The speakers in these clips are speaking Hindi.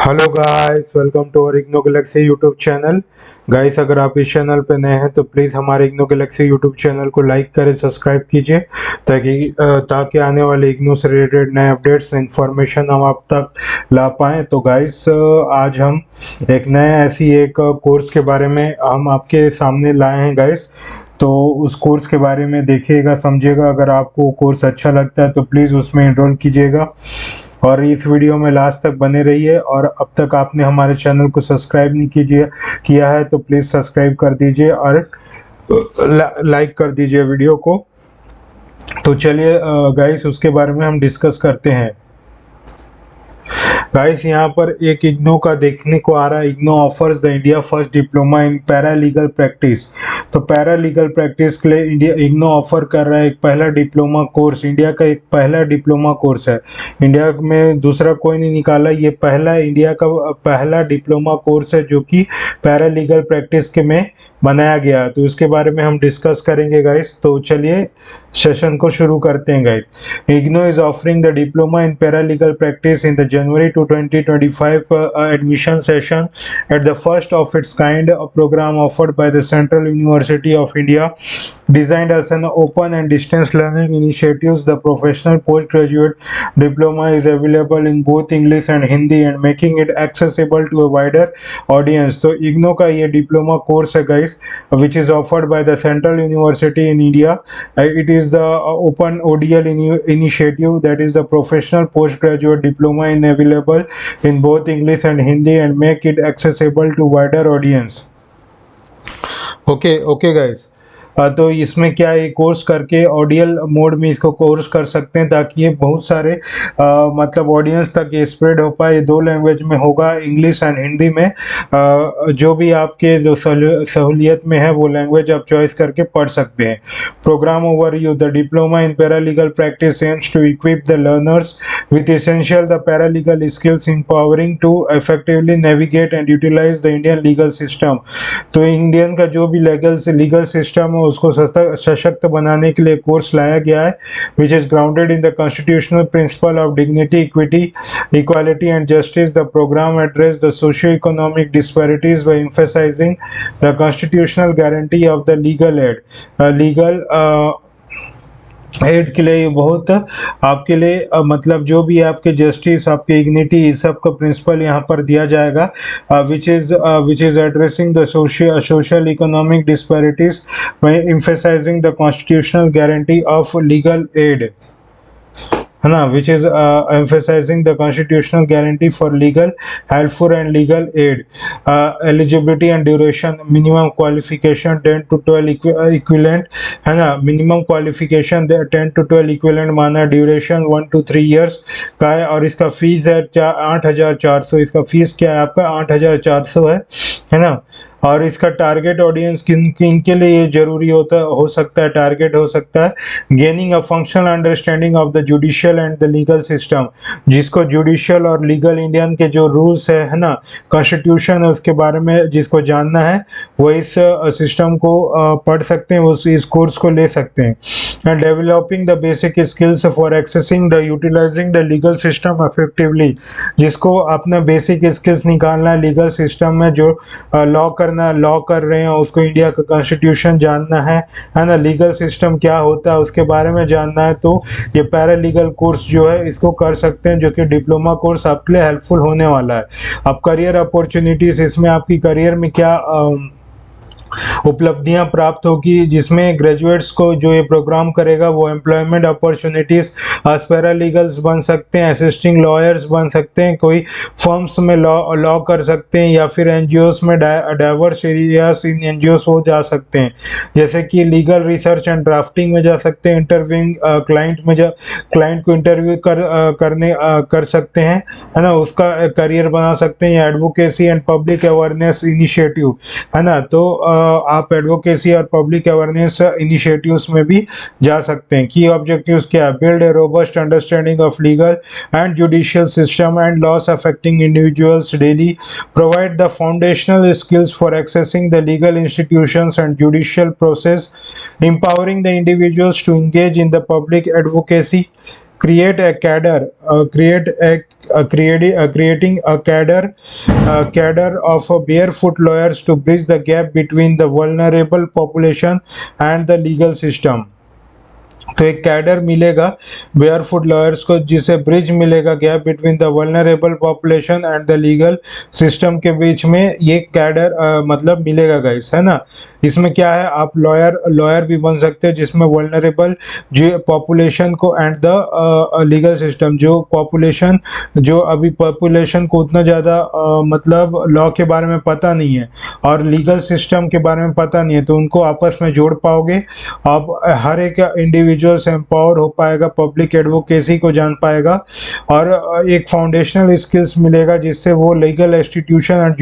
Hello guys, welcome to our IGNOU Galaxy YouTube channel. Guys, अगर आप इस चैनल पे नए हैं तो प्लीज़ हमारे इग्नो गैलेक्सी यूट्यूब चैनल को लाइक करें, सब्सक्राइब कीजिए ताकि आने वाले इग्नो से रिलेटेड नए अपडेट्स इन्फॉर्मेशन हम आप तक ला पाएँ। तो गाइस, आज हम एक नए ऐसी एक कोर्स के बारे में हम आपके सामने लाए हैं गाइस। तो उस कोर्स के बारे में देखिएगा, समझिएगा। अगर आपको कोर्स अच्छा लगता है तो प्लीज़ उसमें एनरोल कीजिएगा और इस वीडियो में लास्ट तक बने रहिए। और अब तक आपने हमारे चैनल को सब्सक्राइब नहीं किया है तो प्लीज़ सब्सक्राइब कर दीजिए और लाइक कर दीजिए वीडियो को। तो चलिए गाइस, उसके बारे में हम डिस्कस करते हैं। गाइस, यहाँ पर एक इग्नो का देखने को आ रहा है, IGNOU offers the India first diploma in paralegal practice. तो पैरालीगल प्रैक्टिस के लिए इंडिया इग्नो ऑफर कर रहा है एक पहला डिप्लोमा कोर्स। इंडिया का एक पहला डिप्लोमा कोर्स है, इंडिया में दूसरा कोई नहीं निकाला, ये पहला इंडिया का पहला डिप्लोमा कोर्स है जो कि पैरालीगल प्रैक्टिस के में बनाया गया। तो इसके बारे में हम डिस्कस करेंगे गाइस। तो चलिए सेशन को शुरू करते हैं guys. IGNOU is offering the diploma in paralegal practice in the January 2025 admission session at the first of its kind program offered by the Central University of India, designed as an open and distance learning initiatives. The professional postgraduate diploma is available in both English and Hindi and making it accessible to a wider audience. तो इग्नो का ये डिप्लोमा कोर्स है guys, which is offered by the Central University in India. It is the open ODL initiative, that is the professional postgraduate diploma in available in both English and Hindi and make it accessible to wider audience. Okay guys, तो इसमें क्या है, कोर्स करके ऑडियल मोड में इसको कोर्स कर सकते हैं ताकि ये बहुत सारे मतलब ऑडियंस तक ये स्प्रेड हो पाए। ये दो लैंग्वेज में होगा, इंग्लिश एंड हिंदी में। जो भी आपके जो सहूलियत में है वो लैंग्वेज आप चॉइस करके पढ़ सकते हैं। Programme overview. The diploma in paralegal practice aims to equip the learners with essential the paralegal skills empowering to effectively navigate and utilise the Indian legal system. तो इंडियन का जो भी लीगल सिस्टम है उसको सशक्त बनाने के लिए कोर्स लाया गया है, which is grounded in the constitutional principle of dignity, equity, equality and justice. The program addressed the socio-economic disparities by emphasizing the constitutional guarantee of the legal aid. Legal aid के लिए बहुत आपके लिए मतलब जो भी आपके जस्टिस, आपके इग्निटी, इस सब का प्रिंसिपल यहाँ पर दिया जाएगा, which is addressing the social economic disparities by emphasising the constitutional guarantee of legal aid, है ना, which is emphasising the constitutional guarantee for legal help and legal aid. Eligibility and duration. Minimum qualification 10 to 12 equivalent, है ना। मिनिमम क्वालिफिकेशन 10 to 12 इक्विवेलेंट माना, ड्यूरेशन 1 to 3 years का है। और इसका फीस है 8,400। इसका फीस क्या है आपका 8,400 है ना। और इसका टारगेट ऑडियंस किन के लिए ये जरूरी हो सकता है, टारगेट हो सकता है gaining a functional understanding of the judicial and the legal system. जिसको जुडिशियल और लीगल इंडियन के जो रूल्स है ना, कॉन्स्टिट्यूशन है, उसके बारे में जिसको जानना है वो इस सिस्टम को पढ़ सकते हैं, वो इस कोर्स को ले सकते हैं। And developing the basic skills for accessing the utilising the legal system effectively. जिसको अपना बेसिक स्किल्स निकालना है लीगल सिस्टम में, जो लॉ कर रहे हैं उसको इंडिया का कॉन्स्टिट्यूशन जानना है ना, लीगल सिस्टम क्या होता है उसके बारे में जानना है। तो ये पैरालीगल कोर्स जो है इसको कर सकते हैं, जो कि डिप्लोमा कोर्स आपके लिए हेल्पफुल होने वाला है। अब करियर अपॉर्चुनिटीज, इसमें आपकी करियर में क्या उपलब्धियां प्राप्त होगी, जिसमें ग्रेजुएट्स को जो ये प्रोग्राम करेगा वो एम्प्लॉयमेंट अपॉर्चुनिटीज एज पैरालीगल्स बन सकते हैं, असिस्टिंग लॉयर्स बन सकते हैं, कोई फर्म्स में लॉ कर सकते हैं, या फिर एनजीओस में डाइवर्स एरियाज इन एनजीओस हो जा सकते हैं, जैसे कि लीगल रिसर्च एंड ड्राफ्टिंग में जा सकते हैं, इंटरव्यूइंग क्लाइंट को इंटरव्यू कर सकते हैं, है ना, उसका करियर बना सकते हैं, या advocacy and public awareness initiative, है ना। तो आप एडवोकेसी और पब्लिक अवेयरनेस इनिशिएटिव्स में भी जा सकते हैं। की ऑब्जेक्टिव्स क्या है, build a robust understanding of legal and judicial system and loss affecting individuals daily, provide the foundational skills for accessing the legal institutions and judicial process, empowering the individuals to engage in the public advocacy, create a cadre, creating a cadre of barefoot lawyers to bridge the gap between the vulnerable population and the legal system. तो एक कैडर मिलेगा बेयरफुट लॉयर्स को, जिसे ब्रिज मिलेगा gap between the vulnerable population and the legal system के बीच में ये कैडर मतलब मिलेगा गाइस, है ना। इसमें क्या है, आप लॉयर भी बन सकते हैं जिसमें वल्नरेबल जो पॉपुलेशन को एंड द लीगल सिस्टम, जो पॉपुलेशन जो अभी पॉपुलेशन को उतना ज़्यादा मतलब लॉ के बारे में पता नहीं है और लीगल सिस्टम के बारे में पता नहीं है, तो उनको आपस में जोड़ पाओगे आप। हर एक इंडिविजुअल से एम्पावर हो पाएगा, पब्लिक एडवोकेसी को जान पाएगा और एक फाउंडेशनल स्किल्स मिलेगा जिससे वो लीगल इंस्टीट्यूशन और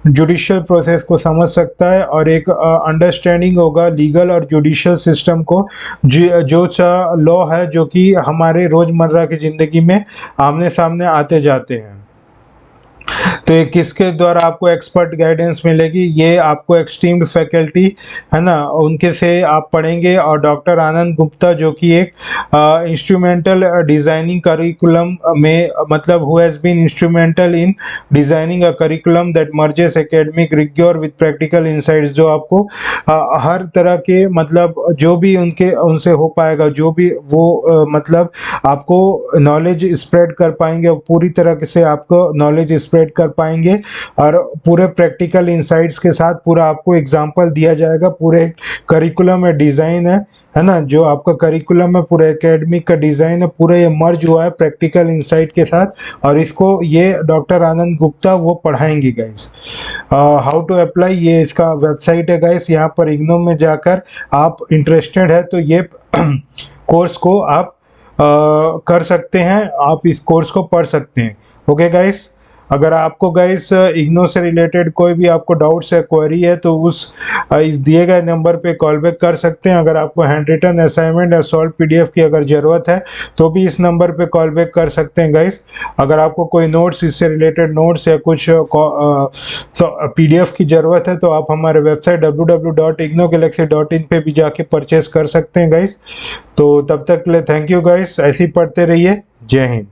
जुडिशियल प्रोसेस को समझ सकता है और एक अंडरस्टैंडिंग होगा लीगल और जुडिशियल सिस्टम को, जो लॉ है जो कि हमारे रोज़मर्रा की ज़िंदगी में आमने सामने आते जाते हैं। तो ये किसके द्वारा आपको एक्सपर्ट गाइडेंस मिलेगी, ये आपको एक्सटीम्ड फैकल्टी है ना, उनके से आप पढ़ेंगे। और डॉक्टर आनंद गुप्ता जो कि एक इंस्ट्रूमेंटल डिज़ाइनिंग करिकुलम में मतलब who has been instrumental in designing a curriculum that merges academic rigour with practical insights, जो आपको हर तरह के मतलब जो भी उनसे हो पाएगा, जो भी वो मतलब आपको नॉलेज स्प्रेड कर पाएंगे, पूरी तरह से आपको नॉलेज स्प्रेड कर पाएंगे और पूरे प्रैक्टिकल इंसाइट्स के साथ पूरा आपको एग्जांपल दिया जाएगा। पूरे करिकुलम में डिज़ाइन है ना, जो आपका करिकुलम है पूरे एकेडमिक का डिज़ाइन है, पूरा ये मर्ज हुआ है प्रैक्टिकल इंसाइट के साथ और इसको ये डॉक्टर आनंद गुप्ता वो पढ़ाएंगे गाइस। हाउ टू अप्लाई, ये इसका वेबसाइट है गाइस, यहाँ पर इग्नो में जाकर आप इंटरेस्टेड है तो ये कोर्स को आप कर सकते हैं, आप इस कोर्स को पढ़ सकते हैं। ओके गाइस, अगर आपको गाइस इग्नो से रिलेटेड कोई भी आपको डाउट्स है, क्वेरी है, तो इस दिए गए नंबर पे कॉल बैक कर सकते हैं। अगर आपको हैंड रिटन असाइनमेंट या सॉल्व पीडीएफ की अगर ज़रूरत है तो भी इस नंबर पे कॉल बैक कर सकते हैं गाइस। अगर आपको कोई नोट्स, इससे रिलेटेड नोट्स या कुछ पीडीएफ की ज़रूरत है तो आप हमारे वेबसाइट www.ignogalaxy.in पे भी जाके परचेस कर सकते हैं गाइस। तो तब तक के लिए थैंक यू गाइस, ऐसे ही पढ़ते रहिए। जय हिंद।